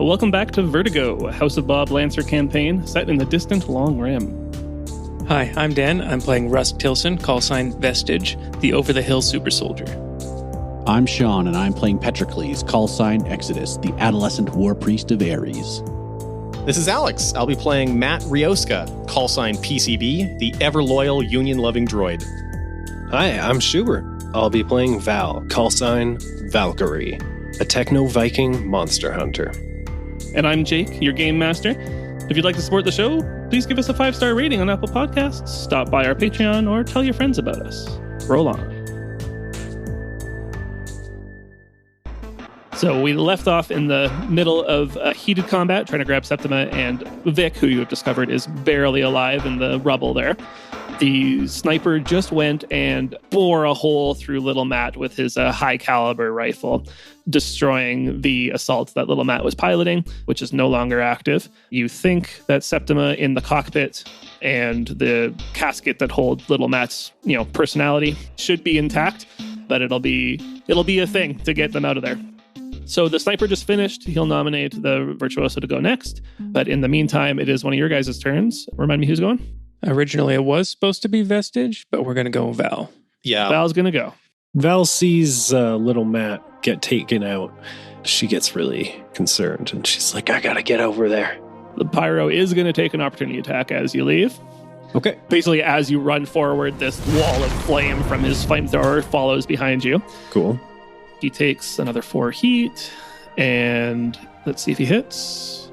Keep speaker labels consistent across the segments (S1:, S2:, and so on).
S1: Welcome back to Vertigo, a House of Bob Lancer campaign set in the distant Long Rim.
S2: Hi, I'm Dan. I'm playing Rusk Tillsen, call sign Vestige, the over-the-hill super soldier.
S3: I'm Shaun, and I'm playing Petrakles, call sign Exodus, the adolescent war priest of Ares.
S4: This is Alex. I'll be playing Matt Ryoska, call sign P.C.B, the ever-loyal, union-loving droid.
S5: Hi, I'm Shubert. I'll be playing Val, call sign Valkyrie, a techno-Viking monster hunter.
S1: And I'm Jake, your game master. If you'd like to support the show, please give us a 5-star rating on Apple Podcasts, stop by our Patreon, or tell your friends about us. Roll on. So we left off in the middle of a heated combat, trying to grab Septima, and Vick, who you have discovered is barely alive in the rubble there. The sniper just went and bore a hole through Little Matt with his high-caliber rifle, destroying the assault that Little Matt was piloting, which is no longer active. You think that Septima in the cockpit and the casket that holds Little Matt's, personality should be intact, but it'll be a thing to get them out of there. So the sniper just finished. He'll nominate the Virtuoso to go next. But in the meantime, it is one of your guys' turns. Remind me who's going?
S2: Originally, it was supposed to be Vestige, but we're going to go Val.
S4: Yeah.
S1: Val's going to go.
S5: Val sees little Matt get taken out. She gets really concerned, and she's like, I gotta get over there.
S1: The Pyro is going to take an opportunity attack as you leave.
S5: Okay.
S1: Basically, as you run forward, this wall of flame from his flamethrower follows behind you.
S5: Cool.
S1: He takes another 4 heat, and let's see if he hits.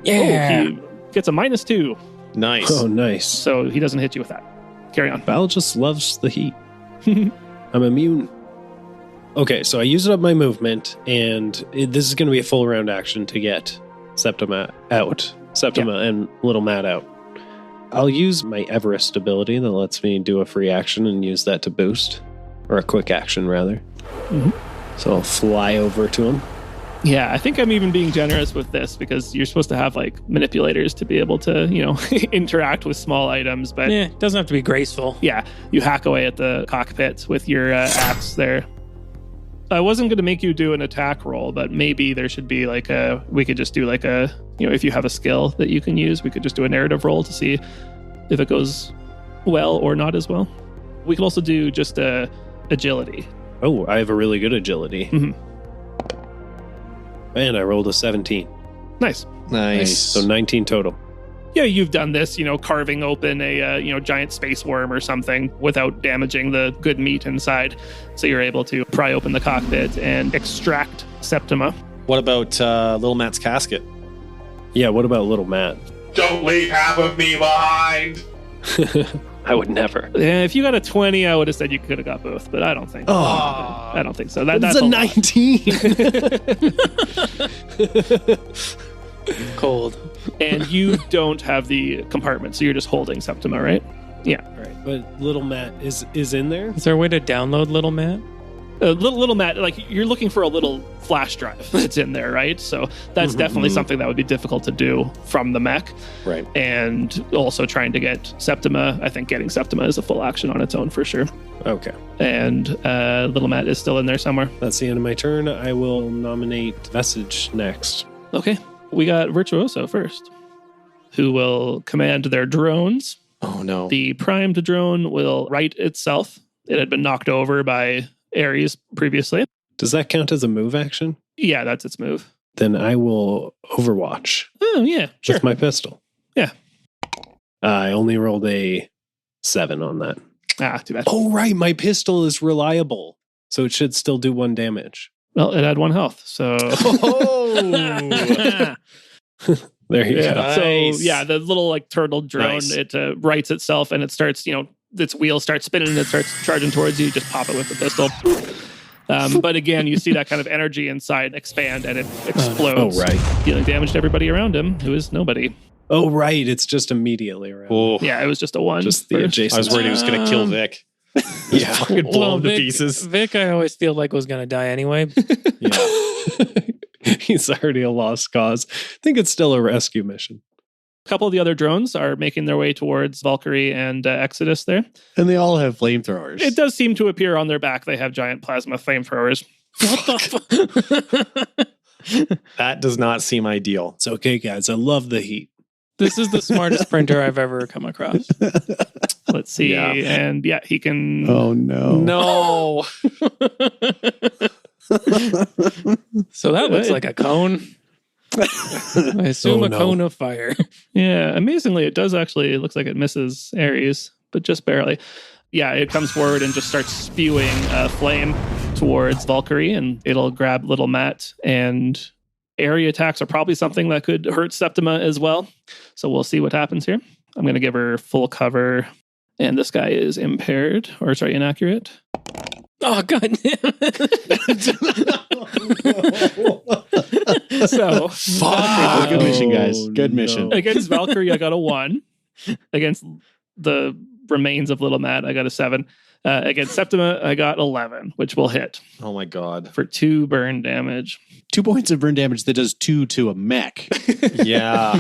S2: Yeah.
S1: Oh, he gets a -2.
S4: Nice.
S5: Oh, nice.
S1: So he doesn't hit you with that. Carry on.
S5: Val just loves the heat. I'm immune. Okay, so I used up my movement, and this is going to be a full round action to get Septima out. Septima and Little Matt out. I'll use my Everest ability that lets me do a free action and use that to boost. Or a quick action, rather.
S1: Mm-hmm.
S5: So I'll fly over to him.
S1: Yeah, I think I'm even being generous with this because you're supposed to have manipulators to be able to, interact with small items. But
S2: it doesn't have to be graceful.
S1: Yeah, you hack away at the cockpit with your axe there. I wasn't going to make you do an attack roll, but maybe there should be we could just do if you have a skill that you can use, we could just do a narrative roll to see if it goes well or not as well. We could also do just agility.
S5: Oh, I have a really good agility.
S1: Mm-hmm.
S5: And I rolled a 17.
S1: Nice.
S5: So 19 total.
S1: Yeah, you've done this, carving open a, giant space worm or something without damaging the good meat inside. So you're able to pry open the cockpit and extract Septima.
S4: What about Little Matt's casket?
S5: Yeah, what about Little Matt?
S6: Don't leave half of me behind!
S5: I would never.
S1: Yeah, if you got a 20, I would have said you could have got both, but I don't think. I don't think so. That's
S5: a 19.
S2: Cold.
S1: And you don't have the compartment, so you're just holding Septima, right? Yeah.
S5: All right, but Little Matt is in there.
S2: Is there a way to download Little Matt?
S1: Little Matt, you're looking for a little flash drive that's in there, right? So that's definitely something that would be difficult to do from the mech.
S5: Right.
S1: And also trying to get Septima, I think getting Septima is a full action on its own for sure.
S5: Okay.
S1: And Little Matt is still in there somewhere.
S5: That's the end of my turn. I will nominate Vestige next.
S1: Okay. We got Virtuoso first, who will command their drones.
S4: Oh, no.
S1: The primed drone will right itself. It had been knocked over by Ares previously.
S5: Does that count as a move action?
S1: Yeah, that's its move.
S5: Then I will Overwatch.
S1: Oh, yeah, sure.
S5: With my pistol.
S1: Yeah.
S5: I only rolled a 7 on that.
S1: Too bad.
S5: Oh, right. My pistol is reliable. So it should still do 1 damage.
S1: Well, it had 1 health, so...
S5: There you go.
S1: Nice. So, yeah, the little turtle drone, it rights itself and it starts, its wheels start spinning and it starts charging towards you. You just pop it with the pistol. But again, you see that kind of energy inside expand and it explodes.
S5: Oh, right.
S1: Dealing damage to everybody around him, who is nobody.
S5: Oh, right. It's just immediately around.
S4: Oh.
S1: Yeah, it was just a 1.
S5: Just the adjacent.
S4: I was worried he was going to kill Vic.
S5: Yeah.
S4: Fucking blow him to pieces.
S2: Vic, I always feel like was going to die anyway.
S5: Yeah. He's already a lost cause. I think it's still a rescue mission.
S1: A couple of the other drones are making their way towards Valkyrie and Exodus there.
S4: And they all have flamethrowers.
S1: It does seem to appear on their back they have giant plasma flamethrowers.
S2: What the fuck?
S4: That does not seem ideal.
S5: It's okay, guys. I love the heat.
S2: This is the smartest printer I've ever come across.
S1: Let's see.
S4: Yeah.
S1: And yeah, he can.
S3: Oh, no.
S4: No.
S2: So that looks like a cone. I assume
S5: Oh,
S2: a
S5: no.
S2: cone of fire.
S1: Yeah, amazingly, it does actually. It looks like it misses Ares, but just barely. Yeah, it comes forward and just starts spewing flame towards Valkyrie, and it'll grab little Matt. And area attacks are probably something that could hurt Septima as well. So we'll see what happens here. I'm going to give her full cover, and this guy is inaccurate.
S2: Oh, god damn it.
S1: So
S3: Good mission, guys.
S5: Oh,
S3: Good mission.
S5: no.
S1: against Valkyrie, I got a 1. Against the remains of little Matt, I got a 7. Against Septima, I got 11, which will hit
S4: Oh my god.
S1: for 2 burn damage.
S3: 2 points of burn damage that does 2 to a mech.
S4: Yeah.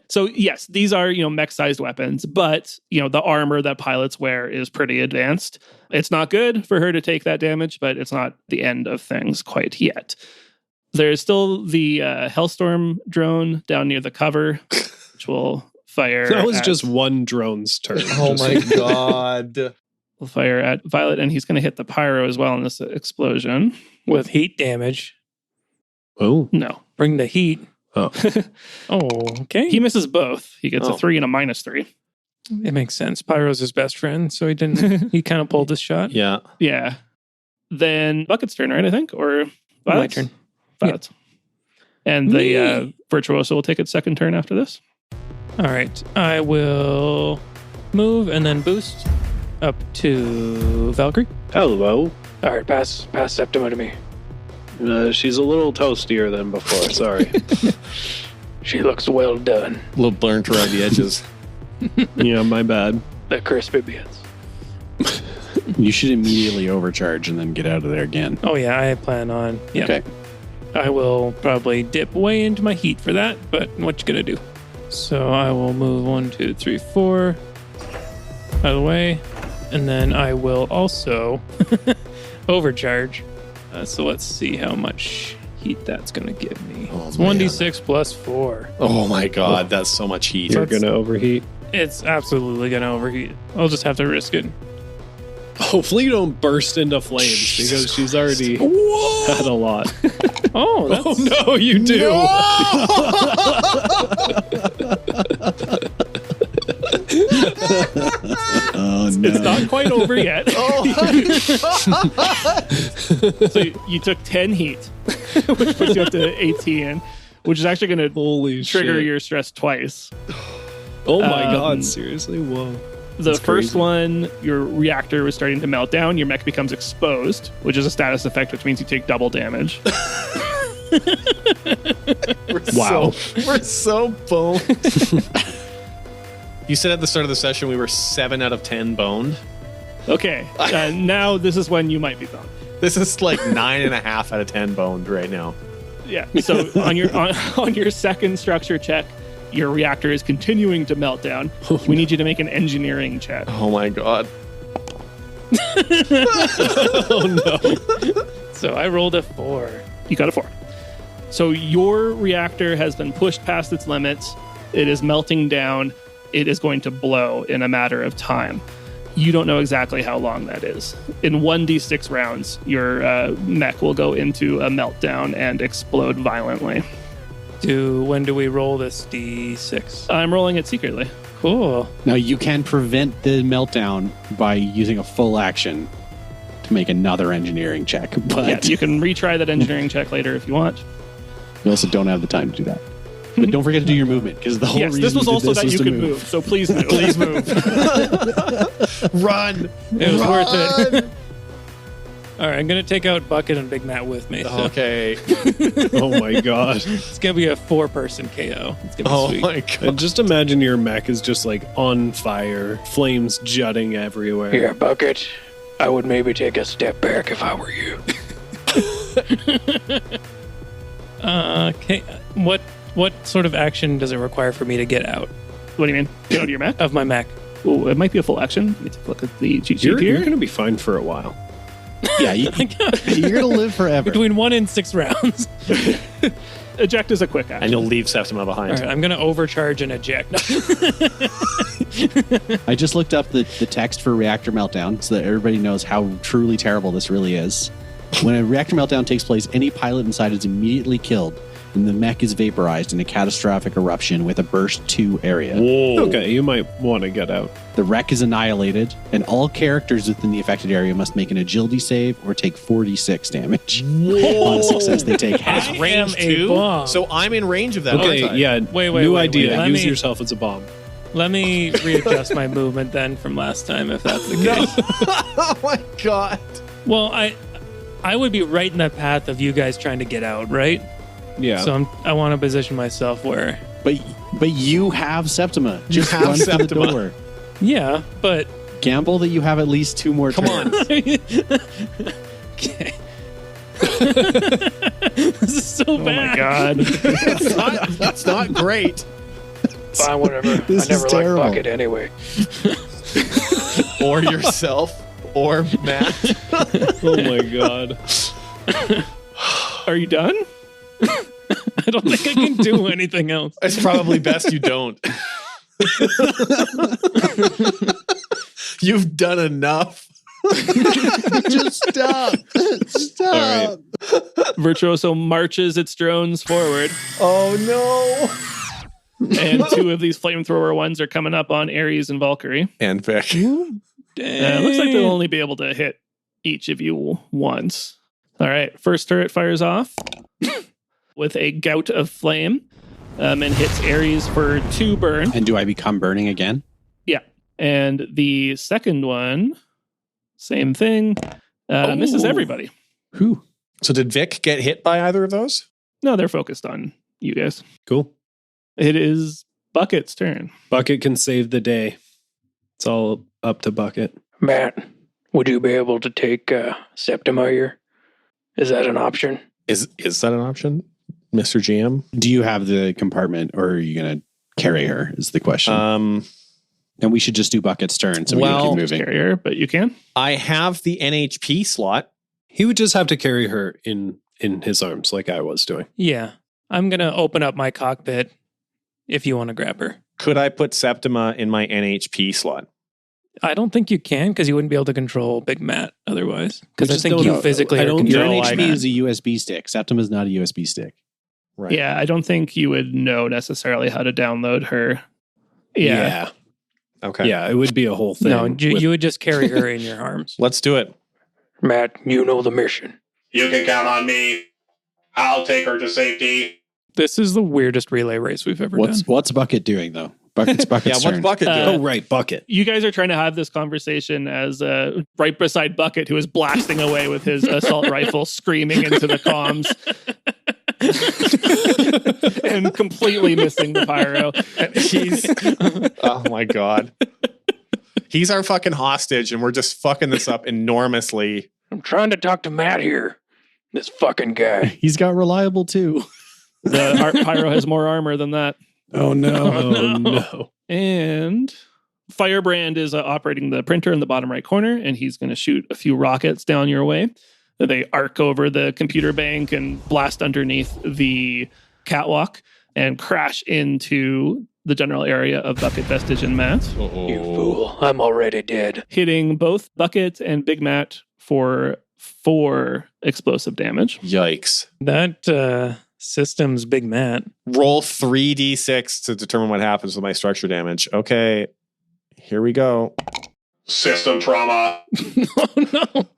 S1: So yes, these are, mech-sized weapons, but, the armor that pilots wear is pretty advanced. It's not good for her to take that damage, but it's not the end of things quite yet. There's still the Hellstorm drone down near the cover, which will fire.
S5: That was
S1: at-
S5: just one drone's turn.
S4: Oh
S5: Just-
S4: my god.
S1: will fire at Violet, and he's going to hit the pyro as well in this explosion.
S2: With heat damage.
S5: Oh.
S1: No.
S2: Bring the heat.
S5: Oh.
S2: Oh, okay.
S1: He misses both. He gets a
S4: Oh.
S1: 3 and a -3.
S2: It makes sense. Pyro's his best friend, so he didn't. He kind of pulled his shot.
S4: Yeah.
S1: Yeah. Then Bucket's turn, right, I think? Or
S2: My
S1: Violet's?
S2: turn.
S1: Violet's. And the Virtuoso will take its second turn after this.
S2: All right. I will move and then boost up to Valkyrie.
S5: Hello.
S2: All right, pass Septima to me.
S5: She's a little toastier than before. Sorry.
S2: She looks well done.
S4: A little burnt around the edges.
S5: Yeah, my bad.
S2: The crispy bits.
S3: You should immediately overcharge and then get out of there again.
S2: Oh yeah, I plan on. Yeah.
S3: Okay.
S2: I will probably dip way into my heat for that, but what you gonna do? So I will move 1, 2, 3, 4 out of the way, and then I will also overcharge. So let's see how much heat that's gonna give me.
S4: Oh,
S2: It's
S4: man.
S2: 1d6 plus 4.
S4: Oh my god, that's so much heat.
S5: You're going to overheat.
S2: It's absolutely gonna overheat. I'll just have to risk it.
S5: Hopefully you don't burst into flames because she's already had a lot.
S2: Oh, that's,
S5: Oh, no, you do.
S3: Oh, no.
S1: It's not quite over yet.
S4: Oh,
S1: So you took 10 heat, which puts you up to 18, which is actually going to
S5: Holy
S1: trigger
S5: shit.
S1: your stress twice.
S5: Oh, my
S1: Um,
S5: God. Seriously? Whoa.
S1: The
S5: That's
S1: first
S5: crazy.
S1: one, your reactor was starting to melt down. Your mech becomes exposed, which is a status effect, which means you take double damage.
S5: Wow.
S4: We're so boned. You said at the start of the session we were 7 out of 10 boned.
S1: Okay, now this is when you might be boned.
S4: This is like 9.5 out of 10 boned right now.
S1: Yeah. So on your second structure check, your reactor is continuing to melt down. We need you to make an engineering check.
S4: Oh my god.
S5: Oh, no.
S2: so I rolled a 4.
S1: You got a 4. So your reactor has been pushed past its limits. It is melting down. It is going to blow in a matter of time. You don't know exactly how long that is. In 1d6 rounds, your mech will go into a meltdown and explode violently.
S2: When do we roll this d6?
S1: I'm rolling it secretly.
S2: Cool.
S3: Now, you can prevent the meltdown by using a full action to make another engineering check, but
S1: Yeah, you can retry that engineering check later if you want.
S3: we also don't have the time to do that. But don't forget to do your movement, because the whole
S1: Yes,
S3: reason
S1: this was
S3: we did
S1: also
S3: this
S1: that
S3: was
S1: you
S3: to
S1: could move. So please move. Please move.
S4: Run!
S2: It was worth it. All right, I'm going to take out Bucket and Big Matt with me. So
S4: Okay.
S5: Oh, my God.
S2: It's going to be a 4-person KO. It's going to be
S4: Oh
S2: sweet.
S4: my god.
S5: And just imagine your mech is just like on fire, flames jutting everywhere.
S2: Here, Bucket. I would maybe take a step back if I were you. Okay. What sort of action does it require for me to get out
S1: What do you mean? Get out of your mech?
S2: of my mech?
S1: Oh, it might be a full action. Let me take a look at the cheat sheet
S5: You're
S1: here.
S5: going to be fine for a while.
S3: Yeah, you're going to live forever.
S2: Between 1 and 6 rounds.
S1: Eject is a quick action.
S4: And you'll leave Septima behind.
S2: All right, I'm going to overcharge and eject.
S3: I just looked up the text for reactor meltdown so that everybody knows how truly terrible this really is. When a reactor meltdown takes place, any pilot inside is immediately killed, and the mech is vaporized in a catastrophic eruption with a burst 2 area.
S4: Whoa.
S5: Okay, you might want to get out.
S3: The wreck is annihilated, and all characters within the affected area must make an agility save or take 46 damage.
S4: Whoa.
S3: On success, they take half.
S4: It's range
S2: am a
S4: 2?
S2: bomb.
S4: So I'm in range of that.
S5: Okay,
S4: aren't I?
S5: yeah.
S2: Wait,
S5: New
S2: wait,
S5: idea.
S2: let
S5: Use
S2: me-
S5: yourself as a bomb.
S2: Let me readjust my movement then from last time, if that's the case.
S4: Oh my god.
S2: Well, I would be right in the path of you guys trying to get out, right?
S5: Yeah.
S2: So I want to position myself where...
S3: But you have Septima. Just
S4: have
S3: run for the
S4: Septima.
S3: door.
S2: Yeah, but...
S3: Gamble that you have at least 2 more
S4: Come
S3: turns.
S4: on.
S2: Okay. This is so
S1: Oh
S2: bad.
S1: my god.
S4: It's not great.
S7: Fine, whatever.
S3: This
S7: I never
S3: is
S7: liked
S3: terrible.
S7: Bucket anyway.
S4: Or yourself. Or Matt.
S5: Oh my god.
S1: Are you done?
S2: I don't think I can do anything else.
S4: It's probably best you don't. You've done enough.
S3: Just stop. Stop.
S5: All right.
S1: Virtuoso marches its drones forward,
S4: Oh no.
S1: and 2 of these flamethrower ones are coming up on Ares and Valkyrie.
S4: And Vic.
S1: Looks like they'll only be able to hit each of you once. All right, first turret fires off with a gout of flame and hits Ares for 2 burn.
S3: And do I become burning again?
S1: Yeah. And the second one, same thing, misses everybody.
S3: Whew.
S4: So did Vic get hit by either of those?
S1: No, they're focused on you guys.
S5: Cool.
S1: It is Bucket's turn.
S5: Bucket can save the day. It's all up to Bucket.
S7: Matt, would you be able to take Septima here? Is that an option?
S4: Is that an option, Mr. GM?
S3: Do you have the compartment or are you going to carry her is the question. And we should just do Bucket's turn so we
S4: well,
S3: can keep moving.
S1: Carrier, but you can.
S4: I have the NHP slot.
S5: He would just have to carry her in his arms like I was doing.
S2: Yeah. I'm going to open up my cockpit if you want to grab her.
S4: Could I put Septima in my NHP slot?
S2: I don't think you can because you wouldn't be able to control Big Matt otherwise. Because I
S5: just
S2: think
S5: don't
S2: you
S5: know.
S2: physically
S5: I
S2: are
S5: don't-
S3: Your
S2: controlling
S3: NHP
S2: that.
S3: is a USB stick. Septima is not a USB stick.
S4: Right.
S1: Yeah, I don't think you would know necessarily how to download her. Yeah.
S4: Okay.
S5: Yeah, it would be a whole thing.
S2: No,
S5: with-
S2: you would just carry her in your arms.
S4: Let's do it.
S7: Matt, you know the mission.
S6: You can count on me. I'll take her to safety.
S2: This is the weirdest relay race we've ever done.
S3: What's Bucket doing though? Bucket's
S4: Yeah,
S3: turn.
S4: what's Bucket doing?
S5: Oh, right, Bucket.
S1: You guys are trying to have this conversation as right beside Bucket, who is blasting away with his assault rifle, screaming into the comms. And completely missing the pyro.
S4: He's oh my god. He's our fucking hostage and we're just fucking this up enormously.
S7: I'm trying to talk to Matt here. This fucking guy.
S3: He's got reliable too.
S1: The pyro has more armor than that.
S3: Oh no.
S5: Oh, no.
S1: And Firebrand is operating the printer in the bottom right corner, and he's going to shoot a few rockets down your way. They arc over the computer bank and blast underneath the catwalk and crash into the general area of Bucket, Vestige, and Matt,
S7: You fool. I'm already dead.
S1: hitting both Bucket and Big Matt for 4 explosive damage.
S4: Yikes.
S2: That system's Big Matt.
S4: Roll 3d6 to determine what happens with my structure damage. Okay. Here we go.
S6: System trauma.
S2: Oh, no.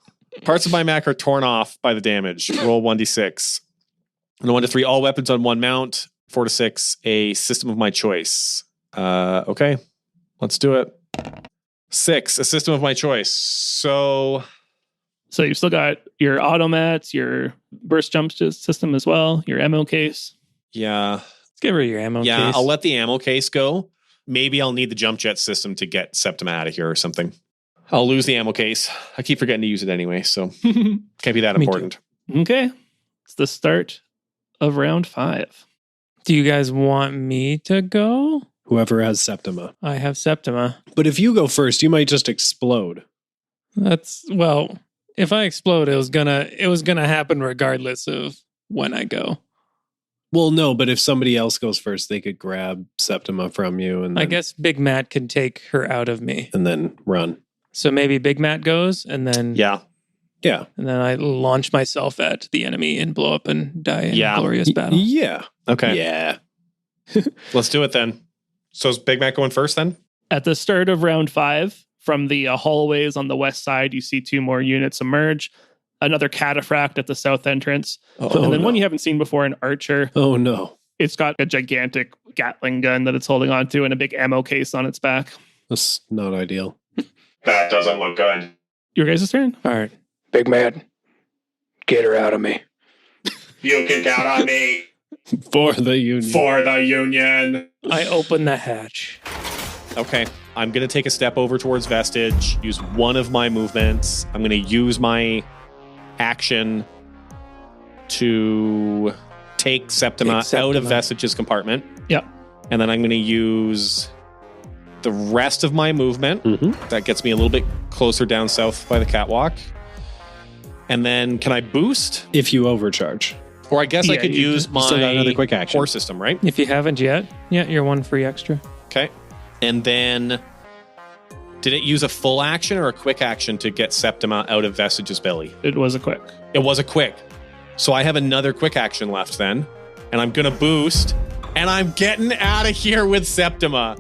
S4: Parts of my Mac are torn off by the damage. Roll 1d6. And 1 to 3, all weapons on one mount. 4 to 6, a system of my choice. Okay. Let's do it. 6, a system of my choice. So
S1: you've still got your automats, your burst jump system as well, your ammo case.
S4: yeah.
S2: Let's give her your ammo
S4: Yeah,
S2: case.
S4: I'll let the ammo case go. Maybe I'll need the jump jet system to get Septima out of here or something. I'll lose the ammo case. I keep forgetting to use it anyway, so can't be that
S2: Me too.
S4: important.
S1: Okay. It's the start of round 5.
S2: Do you guys want me to go?
S5: Whoever has Septima.
S2: I have Septima.
S5: But if you go first, you might just explode.
S2: That's, well, If I explode, it was gonna happen regardless of when I go.
S5: Well, no, but if somebody else goes first, they could grab Septima from you, and
S2: I
S5: then,
S2: guess Big Matt can take her out of me.
S5: and then run.
S2: So maybe Big Matt goes, and then
S4: Yeah.
S5: Yeah,
S2: and then I launch myself at the enemy and blow up and die in
S4: Yeah.
S2: a glorious battle.
S5: yeah,
S4: Okay.
S5: yeah.
S4: Let's do it then. So is Big Mac going first then?
S1: At the start of round 5, from the hallways on the west side, you see 2 more units emerge. Another cataphract at the south entrance.
S5: Oh,
S1: and then
S5: no.
S1: one you haven't seen before, an archer.
S5: Oh no,
S1: It's got a gigantic Gatling gun that it's holding onto and a big ammo case on its back.
S5: that's not ideal.
S6: That doesn't look good.
S1: Your guys' turn?
S7: All right, Big Matt, get her out of me.
S6: You can count on me
S5: For the Union.
S6: for the Union.
S2: I open the hatch.
S4: Okay. I'm going to take a step over towards Vestige, use one of my movements. I'm going to use my action to take Septima
S2: Take Septima.
S4: out of Vestige's compartment.
S1: Yep.
S4: And then I'm going to use the rest of my movement.
S5: Mhm.
S4: That gets me a little bit closer down south by the catwalk. And then can I boost?
S5: If you overcharge.
S4: Or I guess I
S1: Yeah,
S4: could
S1: you
S4: use
S3: still got another
S4: my
S3: quick action.
S4: core system, right?
S2: If you haven't yet, yeah, you're 1 free extra.
S4: Okay. And then did it use a full action or a quick action to get Septima out of Vestige's belly?
S1: It was a quick.
S4: It was a quick. So I have another quick action left then. And I'm going to boost. And I'm getting out of here with Septima.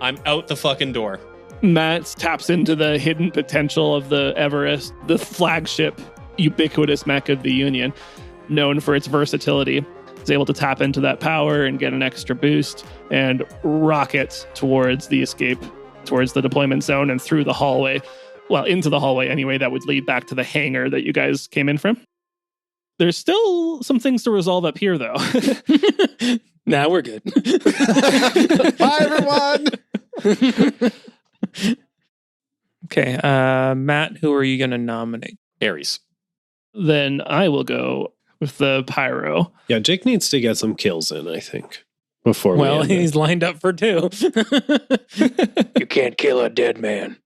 S4: I'm out the fucking door.
S1: Matt taps into the hidden potential of the Everest, the flagship, ubiquitous mech of the Union, known for its versatility. Is able to tap into that power and get an extra boost and rocket towards the escape, towards the deployment zone and through the hallway. Well, into the hallway anyway, that would lead back to the hangar that you guys came in from. There's still some things to resolve up here, though.
S2: Now we're good.
S4: Bye, everyone.
S2: Okay, Matt, who are you going to nominate?
S4: Ares.
S1: Then I will go with the pyro.
S5: Yeah, Jake needs to get some kills in, I think, before
S2: Well,
S5: we end it.
S2: he's lined up for 2.
S7: You can't kill a dead man.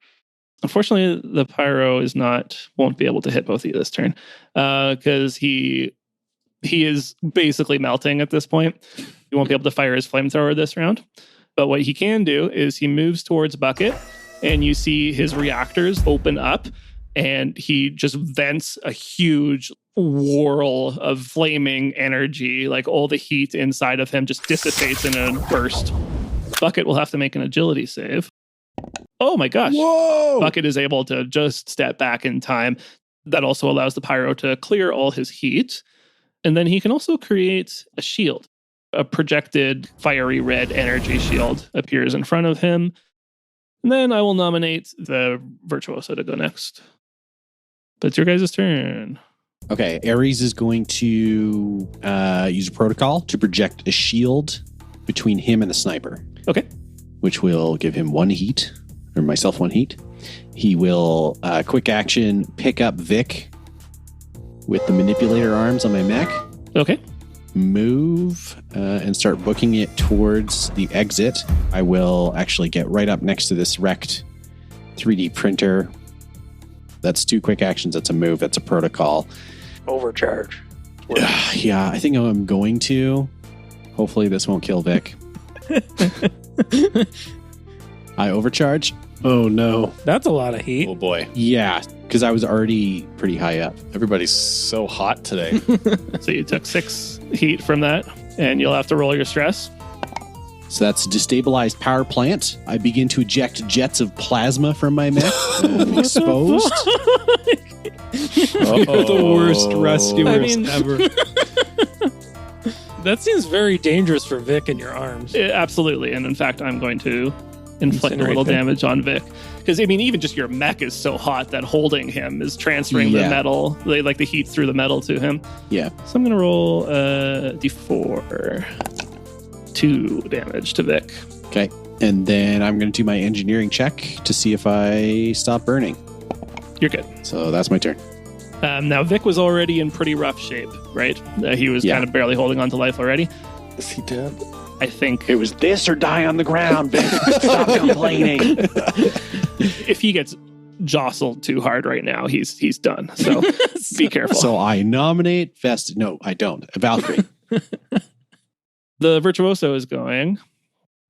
S1: Unfortunately, the pyro won't be able to hit both of you this turn because he is basically melting at this point. He won't be able to fire his flamethrower this round. But what he can do is he moves towards Bucket, and you see his reactors open up, and he just vents a huge whirl of flaming energy. Like all the heat inside of him just dissipates in a burst. Bucket will have to make an agility save. Oh my gosh.
S3: Whoa!
S1: Bucket is able to just step back in time. That also allows the pyro to clear all his heat. And then he can also create a shield. A projected fiery red energy shield appears in front of him. And then I will nominate the Virtuoso to go next. But it's your guys' turn.
S3: Okay, Ares is going to use a protocol to project a shield between him and the sniper.
S1: Okay.
S3: Which will give him 1 heat, or myself 1 heat. He will quick action pick up Vic with the manipulator arms on my mech,
S1: Okay.
S3: move and start booking it towards the exit. I will actually get right up next to this wrecked 3D printer. That's 2 quick actions. That's a move. That's a protocol.
S7: Overcharge.
S3: Yeah, I think I'm going to. Hopefully this won't kill Vic. I overcharge.
S5: Oh no.
S2: That's a lot of heat.
S4: Oh boy.
S3: Yeah, because I was already pretty high up.
S4: Everybody's so hot today.
S1: So you took 6 heat from that, and you'll have to roll your stress.
S3: So that's destabilized power plant. I begin to eject jets of plasma from my mech. I'm exposed.
S5: The worst rescuers
S1: I mean-
S5: ever.
S2: That seems very dangerous for Vic in your arms.
S1: Absolutely. And in fact, I'm going to inflict a
S2: Incinerate
S1: little
S2: Vic.
S1: damage on Vic. Because, I mean, even just your mech is so hot that holding him is transferring the
S3: Yeah.
S1: metal, like the heat through the metal to him.
S3: Yeah.
S1: So I'm going to roll D4. 2 damage to Vic.
S3: Okay. And then I'm going to do my engineering check to see if I stop burning.
S1: You're good.
S3: So that's my turn.
S1: Now, Vic was already in pretty rough shape, right? He was
S3: Yeah.
S1: kind of barely holding on to life already.
S4: Is he dead?
S1: I think
S3: It was this or die on the ground, Vic. Stop complaining.
S1: if he gets jostled too hard right now. He's done. So be careful.
S3: So I nominate Vestige. No, I don't. Valkyrie.
S1: The Virtuoso is going.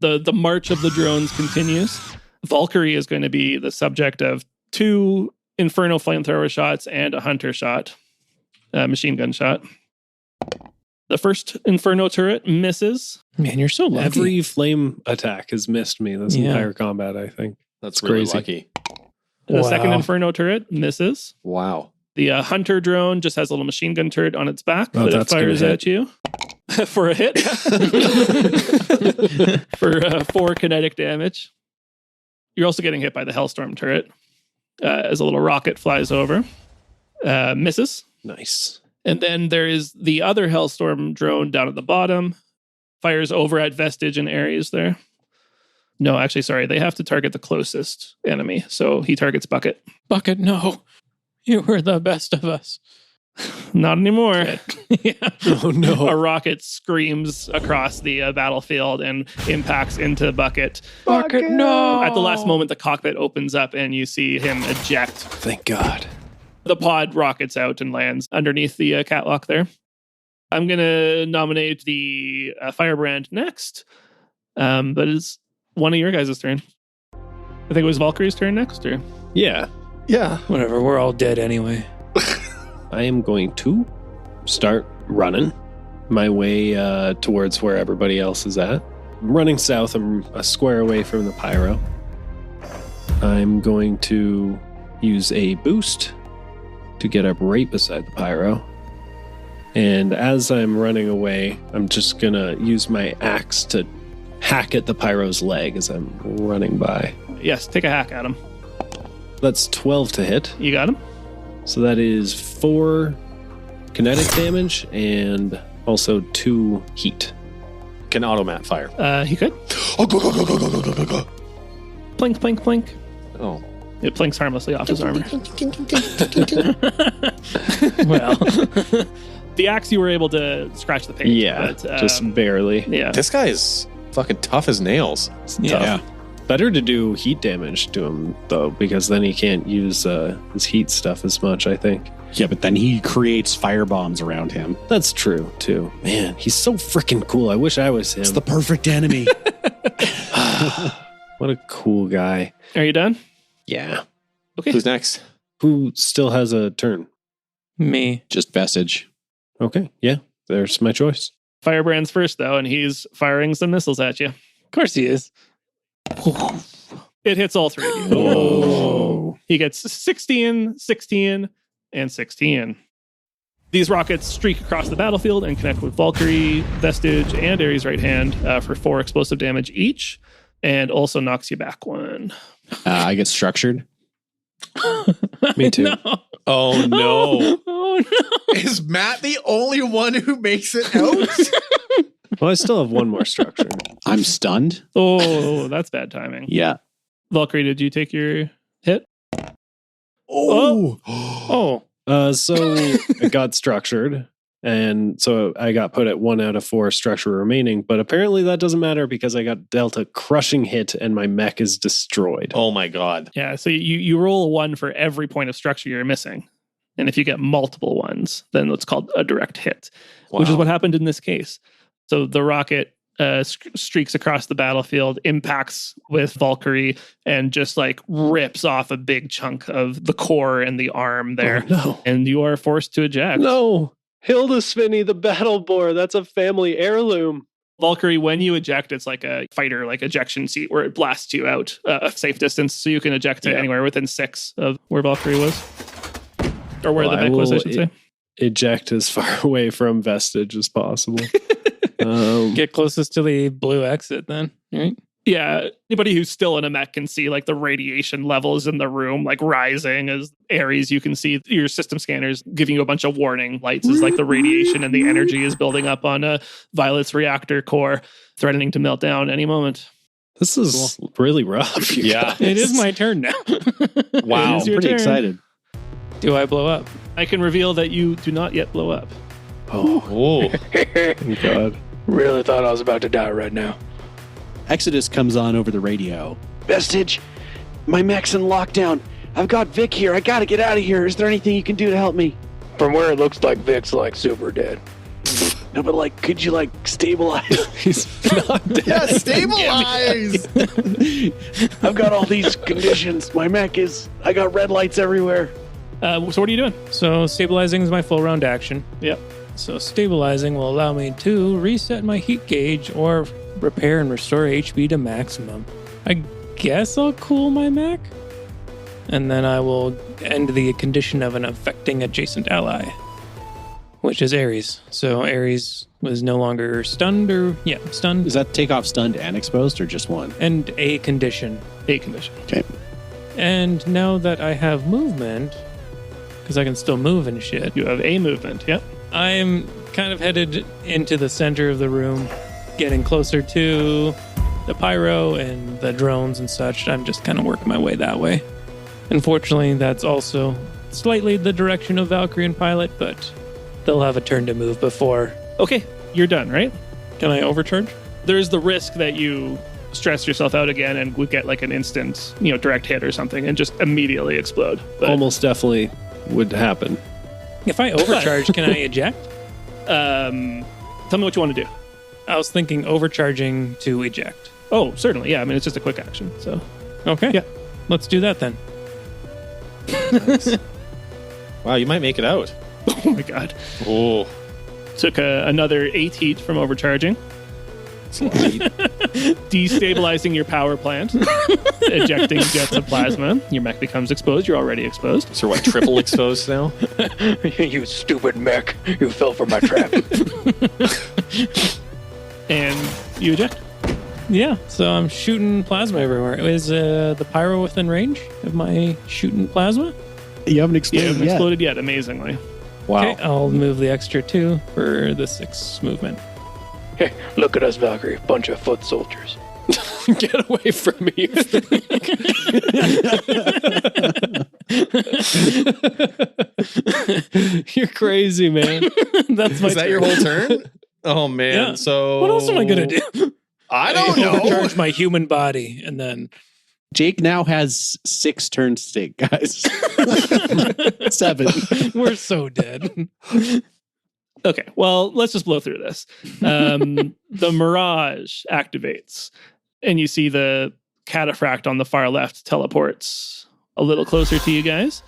S1: The march of the drones continues. Valkyrie is going to be the subject of 2 Inferno flamethrower shots and a Hunter shot, machine gun shot. The first Inferno turret misses.
S2: Man, you're so lucky.
S5: Every flame attack has missed me this entire combat, I think.
S4: That's
S5: really
S4: really
S5: crazy.
S4: lucky.
S1: The second Inferno turret misses.
S4: Wow.
S1: The Hunter drone just has a little machine gun turret on its back
S5: Oh,
S1: that it
S5: that's gonna
S1: fires
S5: hit.
S1: at you for a hit. For 4 kinetic damage. You're also getting hit by the Hellstorm turret as a little rocket flies over. Misses.
S5: Nice.
S1: And then there is the other Hellstorm drone down at the bottom. Fires over at Vestige and Ares there. No, actually, sorry. They have to target the closest enemy. So he targets Bucket.
S2: Bucket, no. You were the best of us.
S1: Not anymore.
S2: Yeah.
S5: Oh, no.
S1: A rocket screams across the battlefield and impacts into Bucket.
S2: Bucket, no.
S1: At the last moment, the cockpit opens up and you see him eject.
S5: Thank God.
S1: The pod rockets out and lands underneath the catwalk there. I'm going to nominate the Firebrand next, but it's one of your guys' turn. I think it was Valkyrie's turn next, or?
S5: Yeah.
S4: Yeah.
S2: Whatever, we're all dead anyway.
S5: I am going to start running my way towards where everybody else is at. I'm running south. I'm a square away from the pyro. I'm going to use a boost to get up right beside the pyro. And as I'm running away, I'm just going to use my axe to hack at the pyro's leg as I'm running by.
S1: Yes, take a hack at him.
S5: That's 12 to hit.
S1: You got him?
S5: So that is 4 kinetic damage and also 2 heat.
S4: Can automat fire.
S1: He could.
S4: Oh, go, go, go, go, go, go, go, go.
S1: Plink, plink, plink.
S4: Oh.
S1: It plinks harmlessly off his armor.
S2: Well,
S1: The axe, you were able to scratch the paint.
S5: Yeah,
S1: but,
S5: just barely.
S1: yeah.
S4: This guy is fucking tough as nails.
S2: yeah.
S5: Better to do heat damage to him, though, because then he can't use his heat stuff as much, I think.
S3: Yeah, but then he creates fire bombs around him.
S5: That's true, too. Man, he's so freaking cool. I wish I was him.
S3: It's the perfect enemy.
S5: What a cool guy.
S1: Are you done?
S5: Yeah.
S1: Okay.
S4: Who's next?
S5: Who still has a turn?
S2: Me.
S3: Just Vestige.
S5: Okay, yeah, there's my choice.
S1: Firebrand's first, though, and he's firing some missiles at you.
S2: Of course he is.
S1: It hits all 3 of you.
S5: Oh.
S1: He gets 16, 16, and 16. These rockets streak across the battlefield and connect with Valkyrie, Vestige, and Ares' right hand for 4 explosive damage each, and also knocks you back 1.
S3: I get structured.
S5: Me too.
S2: No.
S4: Oh, no.
S2: Oh, no.
S8: Is Matt the only one who makes it out?
S5: Well, I still have one more structure.
S3: I'm stunned.
S1: Oh, that's bad timing.
S3: Yeah.
S1: Valkyrie, did you take your hit?
S2: Oh.
S5: So it got structured, and so I got put at 1 out of 4 structure remaining, but apparently that doesn't matter because I got dealt a crushing hit and my mech is destroyed.
S4: Oh, my God.
S1: Yeah, so you roll a 1 for every point of structure you're missing. And if you get multiple ones, then it's called a direct hit, which is
S4: Wow.
S1: what happened in this case. So the rocket streaks across the battlefield, impacts with Valkyrie, and just like rips off a big chunk of the core and the arm there.
S5: Oh, no.
S1: And you are forced to eject.
S5: No. Hilda Svinny, the battle boar. That's a family heirloom.
S1: Valkyrie, when you eject, it's like a fighter, like ejection seat where it blasts you out a safe distance. So you can eject to anywhere within 6 of where Valkyrie was. Or where
S5: Well,
S1: the mech was, I should say.
S5: Eject as far away from Vestige as possible.
S2: Get closest to the blue exit then, right?
S1: Yeah, anybody who's still in a mech can see like the radiation levels in the room like rising as Ares. You can see your system scanners giving you a bunch of warning lights as like the radiation and the energy is building up on Violet's reactor core, threatening to melt down any moment.
S5: This is really rough. you
S4: Yeah.
S5: guys.
S2: It is my turn now.
S4: Wow.
S1: It is your
S3: Pretty
S1: turn.
S3: excited.
S2: Do I blow up?
S1: I can reveal that you do not yet blow up.
S4: Oh.
S5: Thank God.
S7: Really thought I was about to die right now.
S3: Exodus comes on over the radio. Vestige, my mech's in lockdown.
S9: I've got Vick here. I gotta get out of here. Is there anything you can do to help me?
S7: From where it looks like Vick's like super dead.
S9: No, but like, could you like stabilize?
S5: He's not dead.
S8: Yeah, stabilize.
S9: I've got all these conditions. My mech I got red lights everywhere.
S1: So what are you doing?
S2: So stabilizing is my full round action.
S1: Yep.
S2: So stabilizing will allow me to reset my heat gauge or repair and restore HP to maximum. I guess I'll cool my mech. And then I will end the condition of an affecting adjacent ally, which is Ares. So Ares was no longer stunned stunned.
S3: Does that take off stunned and exposed or just one?
S2: And a condition.
S3: Okay.
S2: And now that I have movement, because I can still move and shit,
S1: You have a movement. Yep.
S2: I'm kind of headed into the center of the room, getting closer to the pyro and the drones and such. I'm just kind of working my way that way. Unfortunately, that's also slightly the direction of Valkyrie and Pilot, but they'll have a turn to move before.
S1: Okay, you're done, right?
S2: Can I overcharge?
S1: There's the risk that you stress yourself out again and would get like an instant, direct hit or something and just immediately explode. But,
S5: Almost definitely would happen.
S2: If I overcharge, can I eject?
S1: tell me what you want to do.
S2: I was thinking overcharging to eject.
S1: Oh, certainly. Yeah, I mean, it's just a quick action. So,
S2: Okay.
S1: Yeah.
S2: Let's do that then.
S4: Nice. Wow, you might make it out.
S1: oh my God.
S4: Oh,
S1: Took another 8 heat from overcharging. Destabilizing your power plant. Ejecting jets of plasma. Your mech becomes exposed. You're already exposed.
S4: so what? Triple exposed now?
S7: You stupid mech. You fell for my trap.
S1: And you eject.
S2: Yeah, so I'm shooting plasma everywhere. Is the pyro within range of my shooting plasma?
S3: You haven't
S1: You
S3: exploded
S1: haven't
S3: yet.
S1: exploded yet, amazingly.
S3: Wow.
S2: Okay, I'll move the extra 2 for the 6 movement.
S7: Hey, look at us, Valkyrie. Bunch of foot soldiers.
S5: Get away from me. You're crazy, man.
S2: That's my
S4: Is that your whole turn? Oh man.
S2: Yeah.
S4: So
S2: What else am I going to do?
S4: I don't know.
S2: Overcharge my human body and then...
S3: Jake now has 6 turns to take, guys. 7.
S2: We're so dead.
S1: Okay, well, let's just blow through this. The Mirage activates, and you see the cataphract on the far left teleports a little closer to you guys.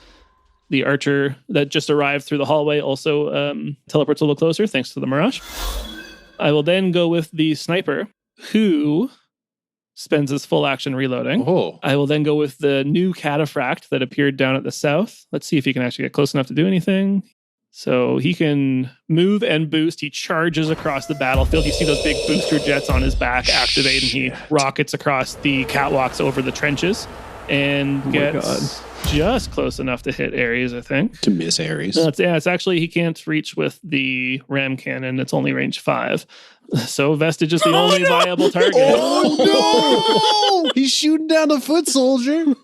S1: The archer that just arrived through the hallway also teleports a little closer, thanks to the Mirage. I will then go with the sniper, who spends his full action reloading.
S4: Oh.
S1: I will then go with the new cataphract that appeared down at the south. Let's see if he can actually get close enough to do anything. So he can move and boost. He charges across the battlefield. You see those big booster jets on his back activate, and he rockets across the catwalks over the trenches and gets just close enough to hit Ares, I think.
S3: To miss Ares.
S1: No, it's actually, he can't reach with the ram cannon. It's only range 5. So Vestige is the only viable target.
S3: Oh, no! He's shooting down a foot soldier.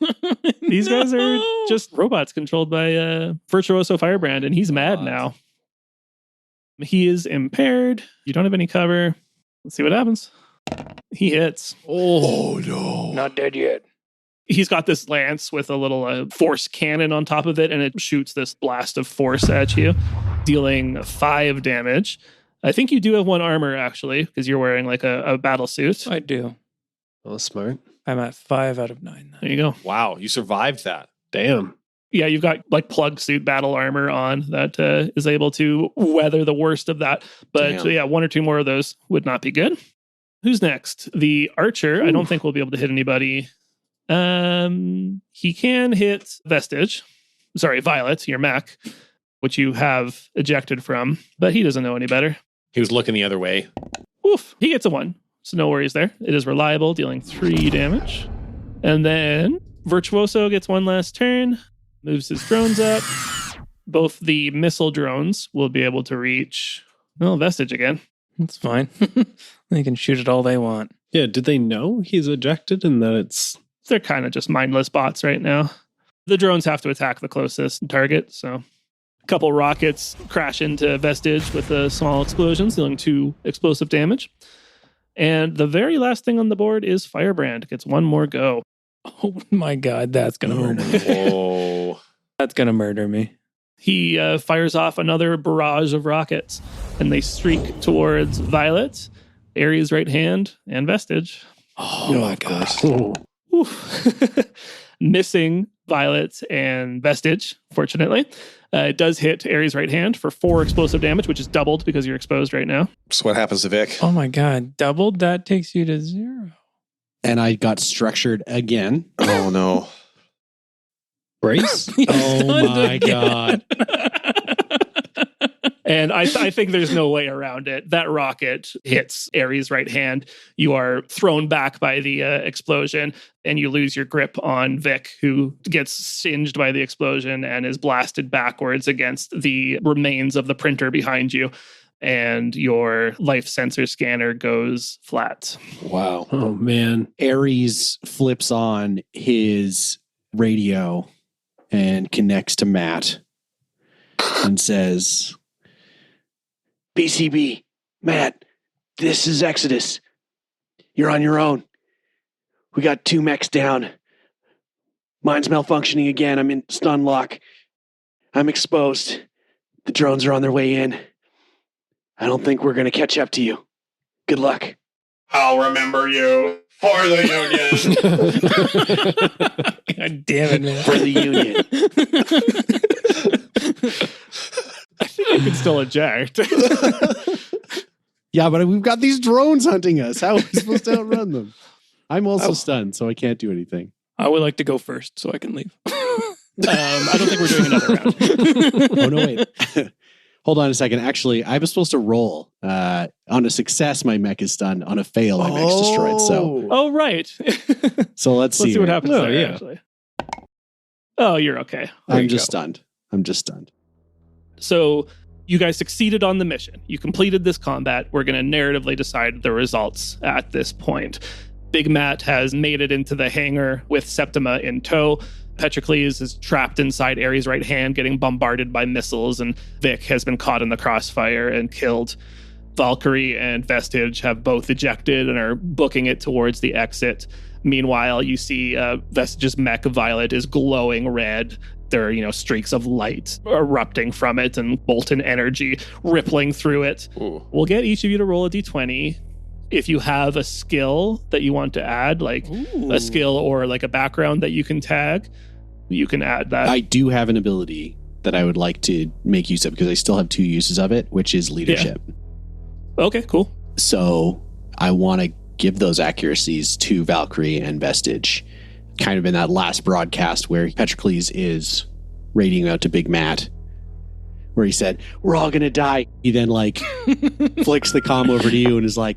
S1: These guys are just robots controlled by Virtuoso Firebrand, and he's mad now. He is impaired. You don't have any cover. Let's see what happens. He hits.
S4: Oh no.
S7: Not dead yet.
S1: He's got this lance with a little force cannon on top of it, and it shoots this blast of force at you, dealing 5 damage. I think you do have 1 armor, actually, because you're wearing like a battle suit.
S2: I do.
S5: Oh, smart.
S2: I'm at 5 out of 9.
S1: There you go.
S4: Wow, you survived that.
S5: Damn.
S1: Yeah, you've got like plug suit battle armor on that is able to weather the worst of that. But
S4: Damn.
S1: yeah, 1 or 2 more of those would not be good. Who's next? The archer. I don't think we'll be able to hit anybody. He can hit Vestige. Sorry, Violet, your mech, which you have ejected from, but he doesn't know any better.
S4: He was looking the other way.
S1: Oof, he gets a 1. So no worries there. It is reliable, dealing 3 damage. And then Virtuoso gets 1 last turn, moves his drones up. Both the missile drones will be able to reach, Vestige again.
S2: That's fine. They can shoot it all they want.
S5: Yeah, did they know he's ejected and that it's...
S1: They're kind of just mindless bots right now. The drones have to attack the closest target, so a couple rockets crash into Vestige with a small explosions, dealing 2 explosive damage. And the very last thing on the board is Firebrand. Gets 1 more go.
S2: Oh my God, that's going to murder me.
S4: Oh.
S2: That's going to murder me.
S1: He fires off another barrage of rockets, and they streak towards Violet, Ares' right hand, and Vestige.
S5: Oh my gosh.
S1: Oof. Missing Violet and Vestige, fortunately. It does hit Ares' right hand for 4 explosive damage, which is doubled because you're exposed right now.
S4: So what happens to Vic?
S2: Oh my God, doubled? That takes you to 0.
S3: And I got structured again.
S4: Oh no.
S5: Brace?
S3: Oh my
S2: again.
S3: God.
S1: And I think there's no way around it. That rocket hits Ares' right hand. You are thrown back by the explosion, and you lose your grip on Vic, who gets singed by the explosion and is blasted backwards against the remains of the printer behind you. And your life sensor scanner goes flat.
S3: Wow.
S5: Oh, man.
S3: Ares flips on his radio and connects to Matt and says,
S9: P.C.B, Matt, this is Exodus. You're on your own. We got 2 mechs down. Mine's malfunctioning again. I'm in stun lock. I'm exposed. The drones are on their way in. I don't think we're going to catch up to you. Good luck.
S6: I'll remember you for the Union.
S2: God damn it, man.
S9: For the Union.
S1: I think you can still eject.
S3: yeah, but we've got these drones hunting us. How are we supposed to outrun them? I'm also stunned, so I can't do anything.
S2: I would like to go first so I can leave.
S1: I don't think we're doing another round.
S3: Oh, no, wait. Hold on a second. Actually, I was supposed to roll. On a success, my mech is stunned. On a fail, my mech's destroyed. So,
S1: Oh, right.
S3: so let's see
S1: what
S3: here.
S1: happens
S5: Oh,
S1: there,
S5: yeah.
S1: actually. Oh, you're okay. There
S3: I'm
S1: you
S3: just
S1: go.
S3: stunned. I'm just stunned.
S1: So you guys succeeded on the mission. You completed this combat. We're going to narratively decide the results at this point. Big Matt has made it into the hangar with Septima in tow. Petrakles is trapped inside Ares' right hand, getting bombarded by missiles, and Vic has been caught in the crossfire and killed. VALKYRIE and Vestige have both ejected and are booking it towards the exit. Meanwhile, you see Vestige's mech Violet is glowing red. There are, streaks of light erupting from it and molten energy rippling through it.
S4: Ooh.
S1: We'll get each of you to roll a d20. If you have a skill that you want to add, like a skill or like a background that you can tag, you can add that.
S3: I do have an ability that I would like to make use of because I still have 2 uses of it, which is leadership.
S1: Okay, cool.
S3: So I want to give those accuracies to VALKYRIE and Vestige. Kind of in that last broadcast where Petrakles is radioing out to Big Matt, where he said, "We're all going to die." He then flicks the comm over to you and is like,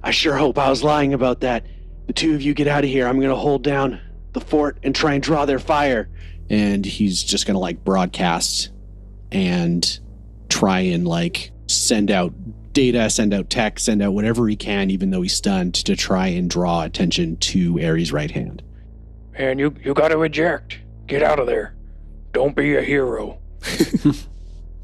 S9: I sure hope I was lying about that. The 2 of you get out of here. I'm going to hold down the fort and try and draw their fire.
S3: and he's just going to broadcast and try and send out data, send out text, send out whatever he can, even though he's stunned, to try and draw attention to Ares' right hand.
S7: Man, you got to eject. Get out of there. Don't be a hero.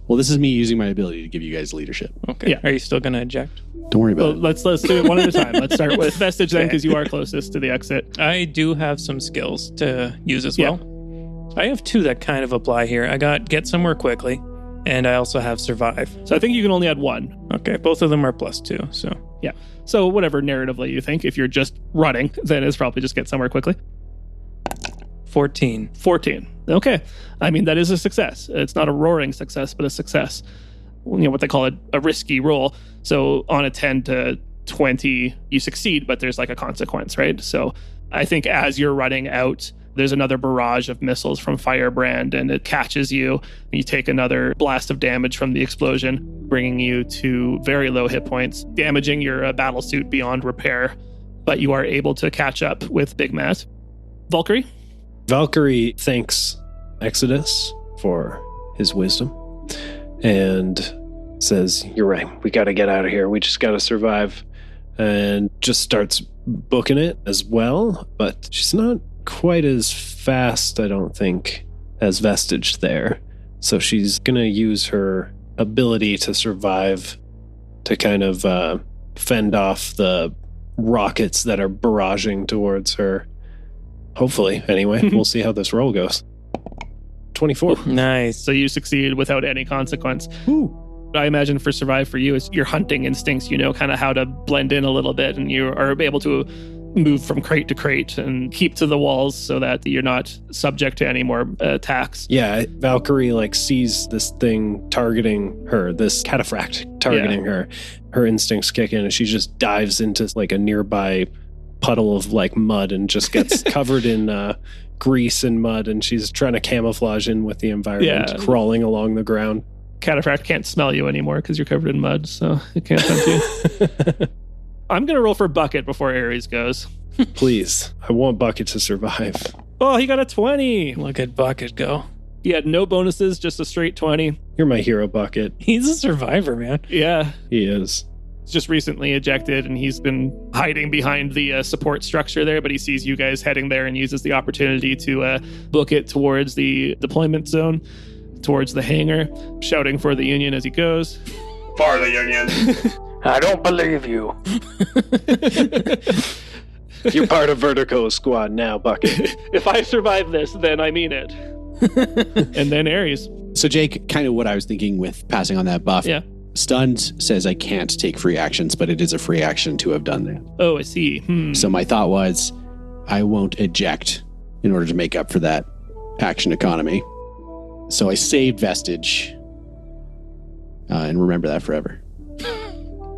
S3: Well, this is me using my ability to give you guys leadership.
S2: Okay.
S1: Yeah.
S2: Are you still going to eject?
S3: Don't worry
S1: Well,
S3: about it.
S1: let's do it one at a time. Let's start with Vestige then, because you are closest to the exit.
S2: I do have some skills to use as
S1: Yeah.
S2: well. I have 2 that kind of apply here. I got Get Somewhere Quickly, and I also have Survive.
S1: So I think you can only add 1.
S2: Okay, both of them are +2, so...
S1: Yeah. So whatever narratively you think, if you're just running, then it's probably just get somewhere quickly.
S2: 14.
S1: 14. Okay. I mean, that is a success. It's not a roaring success, but a success. What they call a risky roll. So on a 10 to 20, you succeed, but there's a consequence, right? So I think as you're running out, there's another barrage of missiles from Firebrand, and it catches you. You take another blast of damage from the explosion, bringing you to very low hit points, damaging your battle suit beyond repair. But you are able to catch up with Big Matt. VALKYRIE?
S5: VALKYRIE thanks Exodus for his wisdom and says, "You're right. We got to get out of here. We just got to survive." And just starts booking it as well. But she's not quite as fast, I don't think, as Vestige there. So she's going to use her ability to survive to kind of fend off the rockets that are barraging towards her. Hopefully, anyway. We'll see how this roll goes. 24.
S2: Nice.
S1: So you succeed without any consequence.
S5: Ooh.
S1: I imagine for survive for you is your hunting instincts. You know kind of how to blend in a little bit, and you are able to move from crate to crate and keep to the walls so that you're not subject to any more attacks.
S5: Yeah, Valkyrie like sees this thing targeting her, this cataphract targeting her. Her instincts kick in and she just dives into like a nearby puddle of like mud and just gets covered in grease and mud, and she's trying to camouflage in with the environment, crawling along the ground.
S1: Cataphract can't smell you anymore because you're covered in mud, so it can't hunt you. I'm going to roll for Bucket before Ares goes.
S5: Please. I want Bucket to survive.
S1: Oh, he got a 20.
S2: Look at Bucket go.
S1: He had no bonuses, just a straight 20.
S5: You're my hero, Bucket.
S2: He's a survivor, man.
S1: Yeah.
S5: He is.
S1: He's just recently ejected, and he's been hiding behind the support structure there, but he sees you guys heading there and uses the opportunity to book it towards the deployment zone, towards the hangar, shouting for the Union as he goes.
S6: For the Union.
S7: I don't believe you.
S5: You're part of Vertigo squad now, Bucket.
S1: If I survive this, then I mean it. And then Ares.
S3: So Jake, kind of what I was thinking with passing on that buff.
S1: Yeah.
S3: Stunned says I can't take free actions, but it is a free action to have done that.
S1: Oh, I see.
S3: So my thought was I won't eject in order to make up for that action economy. So I saved Vestige and remember that forever.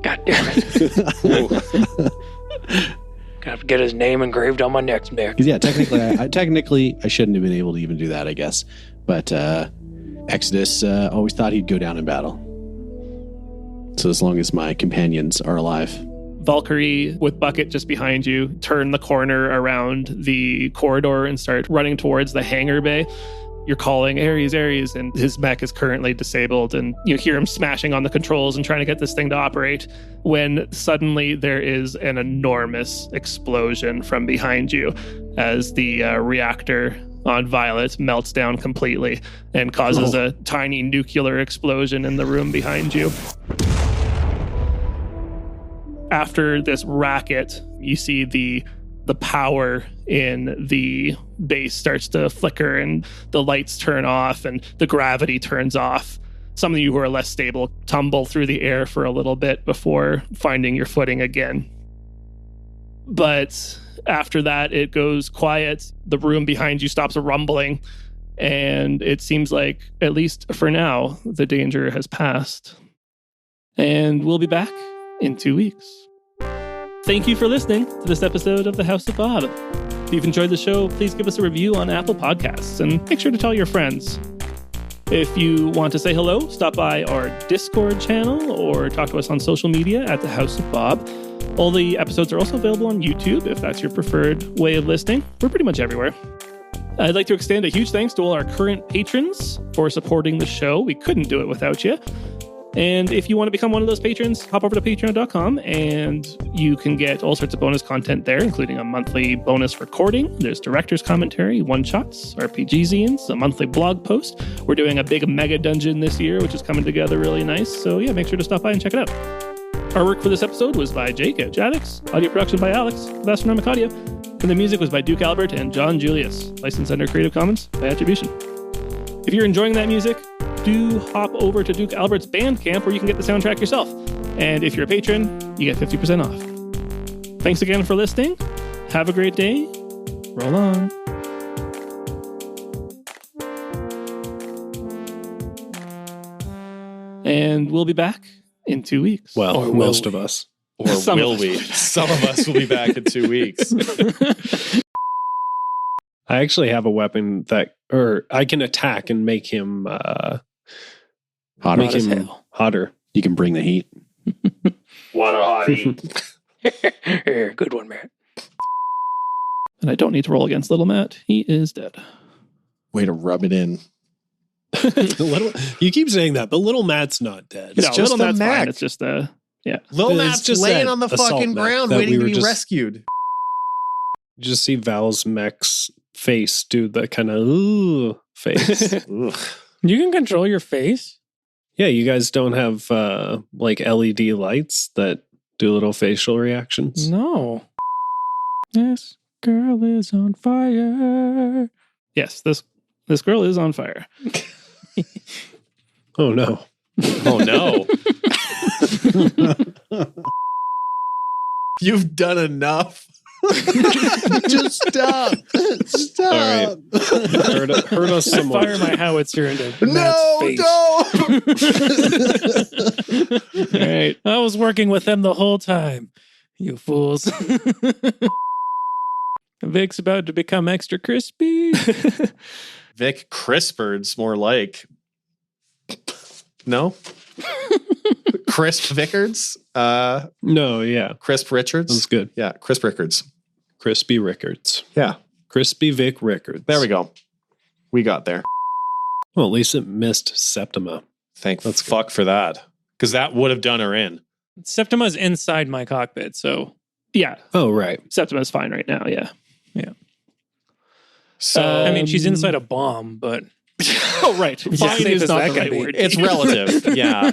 S7: God damn it. Gonna have to get his name engraved on my next neck.
S3: Yeah, technically, I shouldn't have been able to even do that, I guess. But Exodus always thought he'd go down in battle. So as long as my companions are alive.
S1: Valkyrie, with Bucket just behind you, turn the corner around the corridor and start running towards the hangar bay. You're calling Ares, Ares, and his mech is currently disabled, and you hear him smashing on the controls and trying to get this thing to operate when suddenly there is an enormous explosion from behind you as the reactor on Violet melts down completely and causes a tiny nuclear explosion in the room behind you. After this racket, you see the power in the base starts to flicker and the lights turn off and the gravity turns off. Some of you who are less stable tumble through the air for a little bit before finding your footing again. But after that, it goes quiet. The room behind you stops rumbling, and it seems like, at least for now, the danger has passed. And we'll be back in 2 weeks. Thank you for listening to this episode of The House of Bob. If you've enjoyed the show, please give us a review on Apple Podcasts and make sure to tell your friends. If you want to say hello, stop by our Discord channel or talk to us on social media at The House of Bob. All the episodes are also available on YouTube if that's your preferred way of listening. We're pretty much everywhere. I'd like to extend a huge thanks to all our current patrons for supporting the show. We couldn't do it without you. And if you want to become one of those patrons, hop over to patreon.com and you can get all sorts of bonus content there, including a monthly bonus recording. There's director's commentary, one-shots, RPG zines, a monthly blog post. We're doing a big mega dungeon this year, which is coming together really nice. So yeah, make sure to stop by and check it out. Artwork for this episode was by Jake at Javix, audio production by Alex of Astronomic Audio, and the music was by Duke Albert and John Julius, licensed under Creative Commons by attribution. If you're enjoying that music, do hop over to Duke Albert's Bandcamp where you can get the soundtrack yourself. And if you're a patron, you get 50% off. Thanks again for listening. Have a great day. Roll on. And we'll be back in 2 weeks.
S5: Well, most of us.
S4: Or will we? Some of us will be back in 2 weeks.
S5: I actually have a weapon that, or I can attack and make him hotter.
S3: You can bring the heat.
S6: What a hottie.
S7: Yeah, good one, man.
S1: And I don't need to roll against little Matt. He is dead.
S4: Way to rub it in.
S5: You keep saying that, but little Matt's not dead.
S4: It's
S1: No,
S4: just
S1: little
S4: the
S1: Matt's
S4: Mac.
S1: fine. It's just yeah.
S4: Lil
S5: It's
S4: Matt's
S5: just
S4: laying
S5: that
S4: on the
S5: assault
S4: fucking
S5: mech
S4: ground
S5: that
S4: waiting
S5: we
S4: to
S5: were
S4: be
S5: just-
S4: rescued.
S5: You just see Val's mech's face do the kind of ooh face.
S4: Ugh.
S2: You can control your face?
S5: Yeah, you guys don't have like LED lights that do little facial reactions?
S2: No. Yes. Girl is on fire.
S1: Yes, this girl is on fire.
S5: Oh no.
S4: Oh no.
S8: You've done enough. Just stop. Stop.
S5: All right. Hurt us some more.
S2: Fire my howitzer into
S8: No,
S2: Matt's face.
S8: don't.
S1: All right.
S2: I was working with them the whole time. You fools. Vic's about to become extra crispy.
S4: Vick Crispards, more like. No? Crisp Vickards?
S5: No, yeah.
S4: Crisp Richards?
S5: That's good.
S4: Yeah, Crisp Rickards.
S5: Crispy Rickards.
S4: Yeah,
S5: Crispy Vick Rickards.
S4: there we go. We got there.
S5: Well, at least it missed Septima.
S4: Thank
S5: That's good.
S4: fuck for that. Because that would have done her in.
S2: Septima's inside my cockpit, so
S1: Yeah,
S5: Oh, right.
S1: Septima's fine right now. Yeah.
S4: So,
S2: I mean, she's inside a bomb, but
S1: Oh, right.
S2: As
S1: Fine
S2: safe
S1: is
S2: as
S1: not
S2: that
S1: the
S2: can
S1: right
S2: be.
S1: word.
S4: it's relative. Yeah.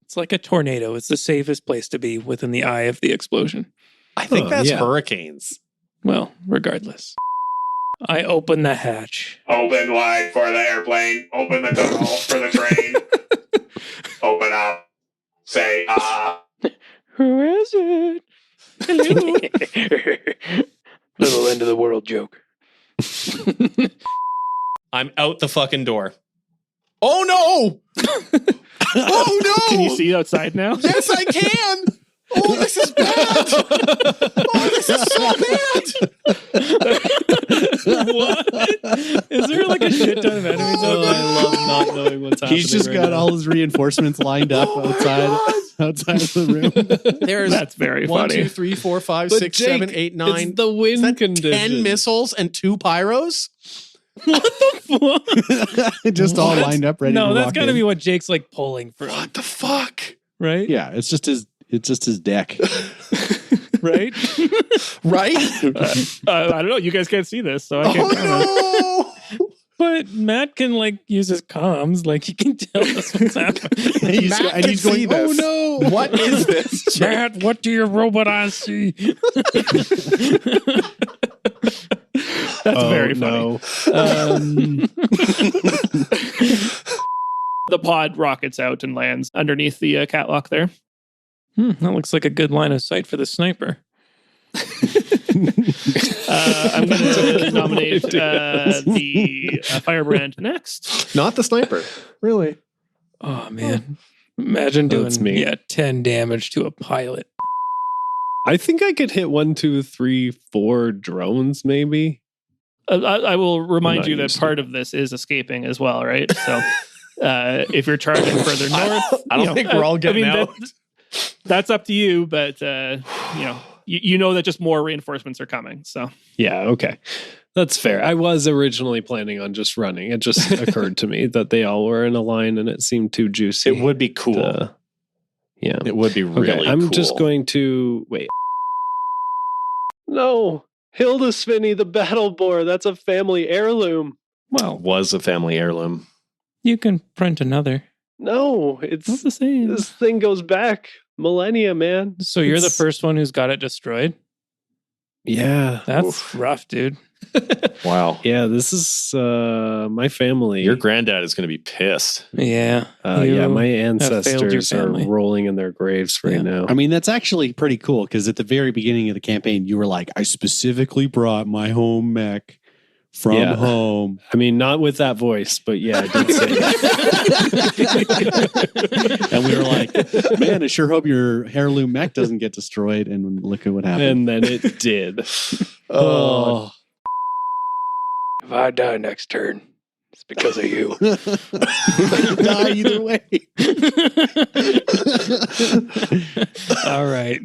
S2: it's like a tornado. It's the safest place to be within the eye of the explosion.
S4: I think
S5: Oh,
S4: that's
S5: yeah.
S4: hurricanes.
S2: Well, regardless. I open the hatch.
S6: Open wide for the airplane. Open the tunnel for the train. Open up. Say,
S2: Who is it? Hello.
S7: Little end of the world joke.
S4: I'm out the fucking door.
S8: Oh no! Oh no!
S1: Can you see outside now?
S8: Yes, I can. Oh, this is bad. Oh, this is so bad.
S2: What? Is there like a shit ton of enemies out there?
S5: I love not knowing what's happening.
S3: He's just
S5: right
S3: got
S5: now.
S3: all his reinforcements lined up outside of the room.
S4: There's
S1: That's very
S4: 1,
S1: funny.
S4: 2, 3, 4, 5,
S5: But
S4: 6,
S5: Jake,
S4: 7, 8, 9.
S5: It's the win
S4: Is that
S5: condition.
S4: 10 missiles and 2 pyros?
S3: Just all lined up, ready to
S2: No, that's
S3: walk
S2: got to
S3: in.
S2: be what Jake's like pulling from,
S4: What the fuck?
S2: right?
S3: Yeah, it's just his deck.
S2: Right?
S4: Right?
S1: I don't know. You guys can't see this, so I can't comment.
S8: Oh
S2: But Matt can like use his comms, like he can tell us what's happening.
S3: He's,
S4: Matt
S3: and
S4: can
S3: he's going,
S4: see this.
S3: oh no.
S4: What is this?
S2: Matt, what do your robot eyes see?
S1: That's
S5: Oh,
S1: very funny.
S5: no.
S1: The pod rockets out and lands underneath the catwalk there.
S2: That looks like a good line of sight for the sniper.
S1: I'm going to nominate the firebrand next.
S4: Not the sniper. Really?
S2: Oh man. Imagine doing
S5: That's me.
S2: 10 damage to a pilot.
S5: I think I could hit 1, 2, 3, 4 drones, maybe.
S1: I will remind
S5: not
S1: you that
S5: used to
S1: part of this is escaping as well, right? So if you're charging further north,
S4: I don't think we're all getting out.
S1: That's up to you, but you know that just more reinforcements are coming. So
S5: Yeah, okay. That's fair. I was originally planning on just running. It just occurred to me that they all were in a line and it seemed too juicy.
S4: It would be cool.
S5: Yeah.
S4: It would be really
S5: Okay, I'm
S4: cool.
S5: just going to wait. No, Hilda Svinny, the battle boar. That's a family heirloom.
S2: Well,
S4: Was a family heirloom.
S2: you can print another.
S5: No,
S1: it's
S5: it's
S1: the same.
S5: this thing goes back millennia, man.
S2: So you're the
S5: It's-
S2: first one who's got it destroyed?
S5: Yeah,
S2: That's rough, dude.
S4: Wow.
S5: yeah. This is my family.
S4: Your granddad is going to be pissed.
S2: Yeah.
S5: Yeah, my
S2: failed your
S5: ancestors are
S2: family.
S5: rolling in their graves right
S2: Yeah.
S5: now.
S3: I mean, that's actually pretty cool because at the very beginning of the campaign, you were like, I specifically brought my home mech from
S5: Yeah.
S3: home.
S5: I mean, not with that voice, but yeah, I did say that.
S3: And we were like, man, I sure hope your heirloom mech doesn't get destroyed. And look at what happened.
S5: And then it did.
S3: Oh.
S7: If I die next turn, it's because of you.
S3: Die either way.
S2: All right.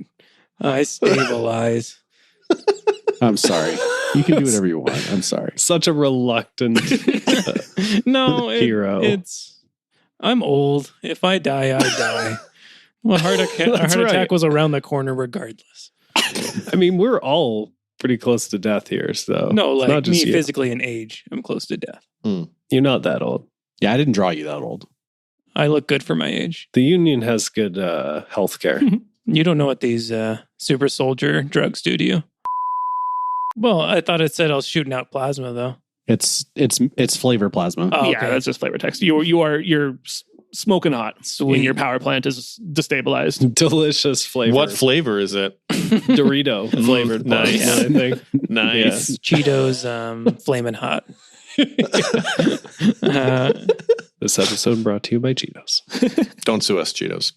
S2: I stabilize.
S3: I'm sorry. You can do whatever you want. I'm sorry.
S5: Such a reluctant
S2: No,
S5: hero.
S2: I'm old. If I die, I die. Well, a heart
S5: That's
S2: attack
S5: right.
S2: was around the corner regardless.
S5: I mean, we're all pretty close to death here, so
S2: No,
S5: it's
S2: like
S5: not
S2: me
S5: just you.
S2: physically in age, I'm close to death.
S5: You're not that old.
S3: Yeah, I didn't draw you that old.
S2: I look good for my age.
S5: The Union has good health care.
S2: You don't know what these super soldier drugs do you? Well, I thought it said I was shooting out plasma, though.
S3: It's flavor plasma.
S2: Oh,
S1: Yeah,
S2: okay.
S1: that's just flavor text. You're smoking hot
S2: Sweet.
S1: when your power plant is destabilized.
S5: Delicious flavor.
S4: What flavor is it?
S5: Dorito flavored
S4: Nice.
S5: plasma, I think.
S4: Nice.
S2: Cheetos flaming hot.
S5: This episode brought to you by Cheetos.
S4: Don't sue us, Cheetos.